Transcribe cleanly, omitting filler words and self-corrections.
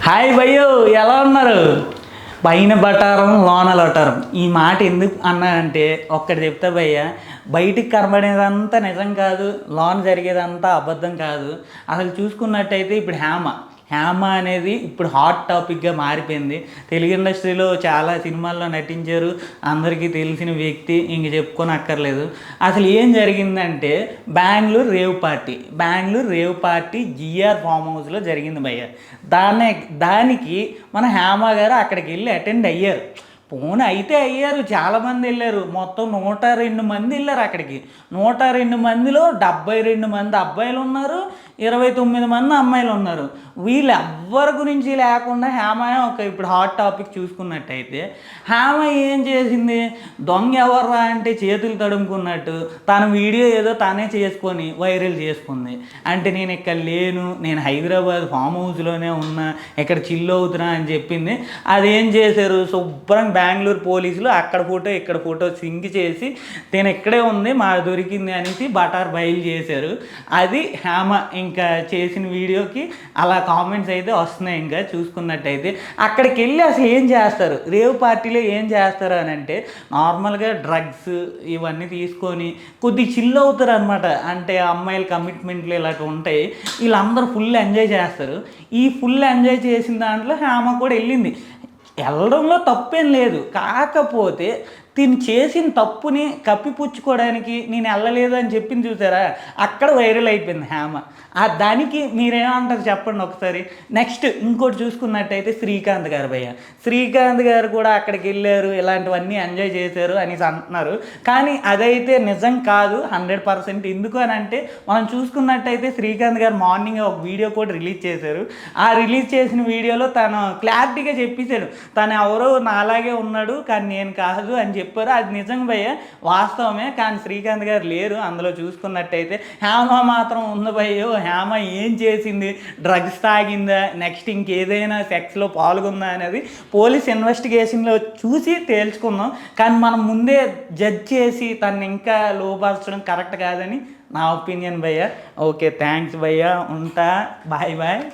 Hi భయ్యో, ఎలా ఉన్నారు? పైన బటారం లోన లటారం. ఈ మాట ఎందుకు అన్నానంటే ఒక్కటి చెప్తా భయ్య, బయటికి కనబడేదంతా నిజం కాదు, లోన జరిగేదంతా అబద్ధం కాదు. అసలు చూసుకున్నట్టయితే ఇప్పుడు హేమ అనేది ఇప్పుడు హాట్ టాపిక్గా మారిపోయింది. తెలుగు ఇండస్ట్రీలో చాలా సినిమాల్లో నటించారు, అందరికీ తెలిసిన వ్యక్తి, ఇంక చెప్పుకొని అక్కర్లేదు. అసలు ఏం జరిగిందంటే Bengaluru rave party GR farm హౌస్లో జరిగింది భయ్య. దానికి మన హేమ గారు అక్కడికి వెళ్ళి అటెండ్ అయ్యారు. పోనీ అయితే అయ్యారు, చాలామంది వెళ్ళారు. మొత్తం 102 మంది వెళ్ళారు అక్కడికి. 102 మందిలో 72 మంది అబ్బాయిలు ఉన్నారు, 29 మంది అమ్మాయిలు ఉన్నారు. వీళ్ళు ఎవ్వరి గురించి లేకుండా హేమ ఇప్పుడు హాట్ టాపిక్ చూసుకున్నట్టయితే, హేమ ఏం చేసింది? దొంగ ఎవర్రా అంటే చేతులు తడుముకున్నట్టు తన వీడియో ఏదో తనే చేసుకొని వైరల్ చేసుకుంది. అంటే నేను ఇక్కడ లేను, నేను హైదరాబాద్ ఫామ్ హౌస్లోనే ఉన్నా, ఇక్కడ చిల్ అవుతున్నా అని చెప్పింది. అదేం చేశారు? శుభ్రంగా బెంగళూరు పోలీసులు అక్కడ ఫోటో ఇక్కడ ఫోటో సింక్ చేసి నేను ఇక్కడే ఉంది, మా దొరికింది అనేసి బటార్ బయలు చేశారు. అది హేమ ఇంకా చేసిన వీడియోకి అలా కామెంట్స్ అయితే వస్తున్నాయి. ఇంకా చూసుకున్నట్టయితే అక్కడికి వెళ్ళి అసలు ఏం చేస్తారు, రేవ్ పార్టీలో ఏం చేస్తారు అని అంటే నార్మల్గా డ్రగ్స్ ఇవన్నీ తీసుకొని కొద్దిగా చిల్ అవుతారు అనమాట. అంటే అమ్మాయిల కమిట్మెంట్లు ఇలాంటివి ఉంటాయి. వీళ్ళందరూ ఫుల్ ఎంజాయ్ చేస్తారు. ఈ ఫుల్ ఎంజాయ్ చేసిన దాంట్లో హేమ కూడా వెళ్ళింది. వెళ్ళడంలో తప్పేం లేదు, కాకపోతే తిని చేసిన తప్పుని కప్పిపుచ్చుకోవడానికి నేను వెళ్ళలేదు అని చెప్పింది చూసారా, అక్కడ వైరల్ అయిపోయింది హేమ. దానికి మీరేమంటారు చెప్పండి ఒకసారి. నెక్స్ట్ ఇంకోటి చూసుకున్నట్టయితే శ్రీకాంత్ గారు భయ్య, శ్రీకాంత్ గారు కూడా అక్కడికి వెళ్ళారు, ఇలాంటివన్నీ ఎంజాయ్ చేశారు అనేసి అంటున్నారు. కానీ అదైతే నిజం కాదు 100%. ఎందుకు అని అంటే మనం చూసుకున్నట్టయితే శ్రీకాంత్ గారు మార్నింగ్ ఒక వీడియో కూడా రిలీజ్ చేశారు. ఆ రిలీజ్ చేసిన వీడియోలో తను క్లారిటీగా చెప్పేశాడు, తను ఎవరో నాలాగే ఉన్నాడు కానీ నేను కాదు అని చెప్పారు. అది నిజం భయ్య, వాస్తవమే. కానీ శ్రీకాంత్ గారు లేరు అందులో. చూసుకున్నట్టయితే హేమ మాత్రం ఉంది భయ్యో. హేమ ఏం చేసింది? డ్రగ్స్ తాగిందా, నెక్స్ట్ ఇంకేదైనా సెక్స్లో పాల్గొందా అనేది పోలీస్ ఇన్వెస్టిగేషన్లో చూసి తేల్చుకుందాం. కానీ మనం ముందే జడ్జ్ చేసి తను ఇంకా లోపరచడం కరెక్ట్ కాదని నా ఒపీనియన్ భయ్య. ఓకే, థ్యాంక్స్ భయ్య, ఉంటా, బాయ్ బాయ్.